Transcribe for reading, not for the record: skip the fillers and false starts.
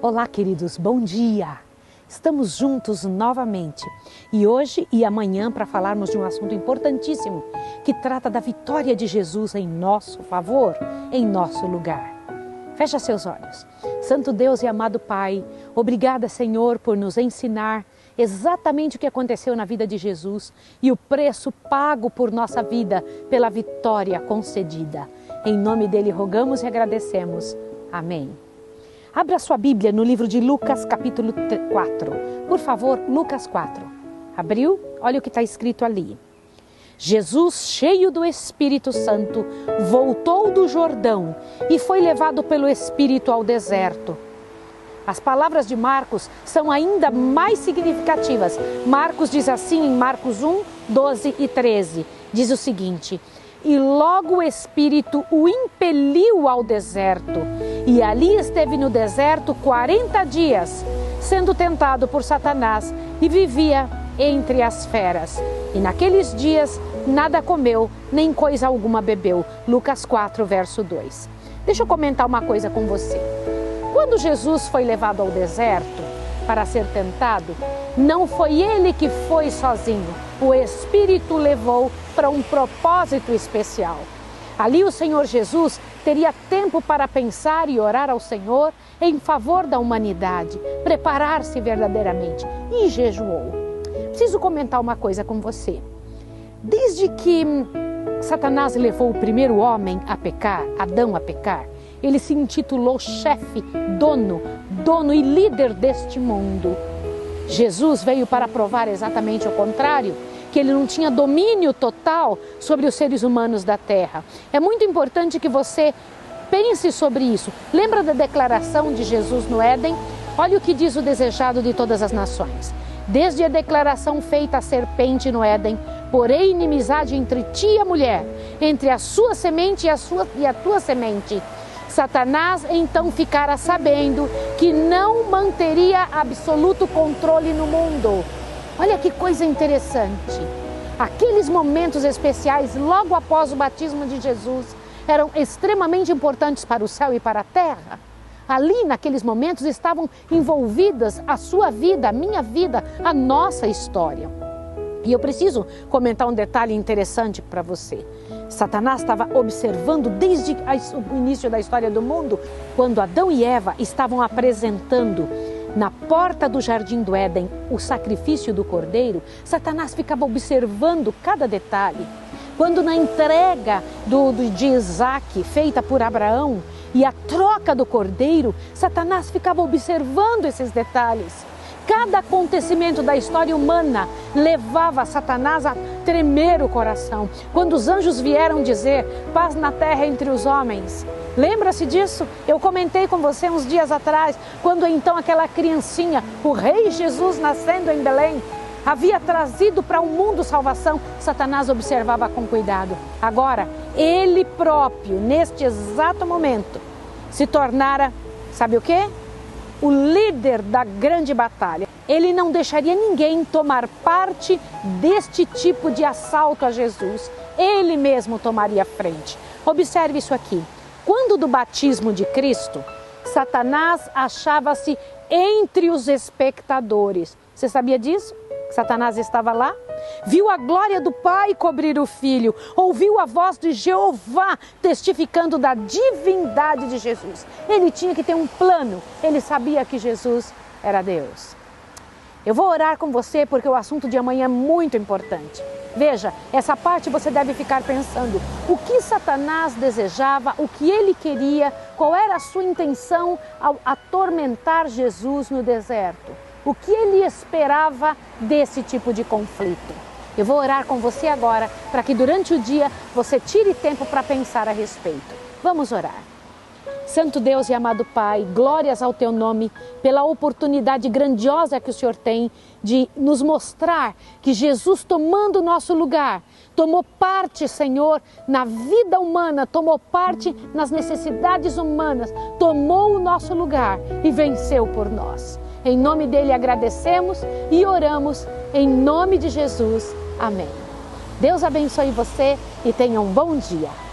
Olá, queridos, bom dia! Estamos juntos novamente e hoje e amanhã para falarmos de um assunto importantíssimo que trata da vitória de Jesus em nosso favor, em nosso lugar. Fecha seus olhos. Santo Deus e amado Pai, obrigada, Senhor, por nos ensinar exatamente o que aconteceu na vida de Jesus e o preço pago por nossa vida pela vitória concedida. Em nome dele rogamos e agradecemos. Amém. Abra sua Bíblia no livro de Lucas, capítulo 4. Por favor, Lucas 4. Abriu? Olha o que está escrito ali. Jesus, cheio do Espírito Santo, voltou do Jordão e foi levado pelo Espírito ao deserto. As palavras de Marcos são ainda mais significativas. Marcos diz assim em Marcos 1, 12 e 13. Diz o seguinte: e logo o Espírito o impeliu ao deserto, e ali esteve no deserto 40 dias, sendo tentado por Satanás, e vivia entre as feras. E naqueles dias nada comeu, nem coisa alguma bebeu. Lucas 4, verso 2. Deixa eu comentar uma coisa com você. Quando Jesus foi levado ao deserto para ser tentado, não foi ele que foi sozinho. O Espírito levou para um propósito especial. Ali o Senhor Jesus teria tempo para pensar e orar ao Senhor em favor da humanidade, preparar-se verdadeiramente, e jejuou. Preciso comentar uma coisa com você. Desde que Satanás levou o primeiro homem a pecar, Adão a pecar, ele se intitulou chefe, dono e líder deste mundo. Jesus veio para provar exatamente o contrário, que ele não tinha domínio total sobre os seres humanos da terra. É muito importante que você pense sobre isso. Lembra da declaração de Jesus no Éden? Olha o que diz o desejado de todas as nações. Desde a declaração feita à serpente no Éden, porém inimizade entre ti e a mulher, entre a sua semente e a tua semente. Satanás então ficara sabendo que não manteria absoluto controle no mundo. Olha que coisa interessante. Aqueles momentos especiais logo após o batismo de Jesus eram extremamente importantes para o céu e para a terra. Ali, naqueles momentos, estavam envolvidas a sua vida, a minha vida, a nossa história. E eu preciso comentar um detalhe interessante para você. Satanás estava observando desde o início da história do mundo, quando Adão e Eva estavam apresentando na porta do jardim do Éden o sacrifício do cordeiro. Satanás ficava observando cada detalhe. Quando na entrega de Isaac, feita por Abraão, e a troca do cordeiro, Satanás ficava observando esses detalhes. Cada acontecimento da história humana levava Satanás a tremer o coração. Quando os anjos vieram dizer paz na terra entre os homens, lembra-se disso? Eu comentei com você uns dias atrás, quando então aquela criancinha, o rei Jesus nascendo em Belém, havia trazido para o mundo salvação. Satanás observava com cuidado. Agora, ele próprio, neste exato momento, se tornara, sabe o quê? O líder da grande batalha. Ele não deixaria ninguém tomar parte deste tipo de assalto a Jesus. Ele mesmo tomaria frente. Observe isso aqui. Quando do batismo de Cristo, Satanás achava-se entre os espectadores. Você sabia disso? Satanás estava lá, viu a glória do Pai cobrir o Filho, ouviu a voz de Jeová testificando da divindade de Jesus. Ele tinha que ter um plano, ele sabia que Jesus era Deus. Eu vou orar com você porque o assunto de amanhã é muito importante. Veja, essa parte você deve ficar pensando, o que Satanás desejava, o que ele queria, qual era a sua intenção ao atormentar Jesus no deserto. O que ele esperava desse tipo de conflito? Eu vou orar com você agora para que durante o dia você tire tempo para pensar a respeito. Vamos orar. Santo Deus e amado Pai, glórias ao Teu nome pela oportunidade grandiosa que o Senhor tem de nos mostrar que Jesus, tomando o nosso lugar, tomou parte, Senhor, na vida humana, tomou parte nas necessidades humanas, tomou o nosso lugar e venceu por nós. Em nome dele agradecemos e oramos em nome de Jesus. Amém. Deus abençoe você e tenha um bom dia.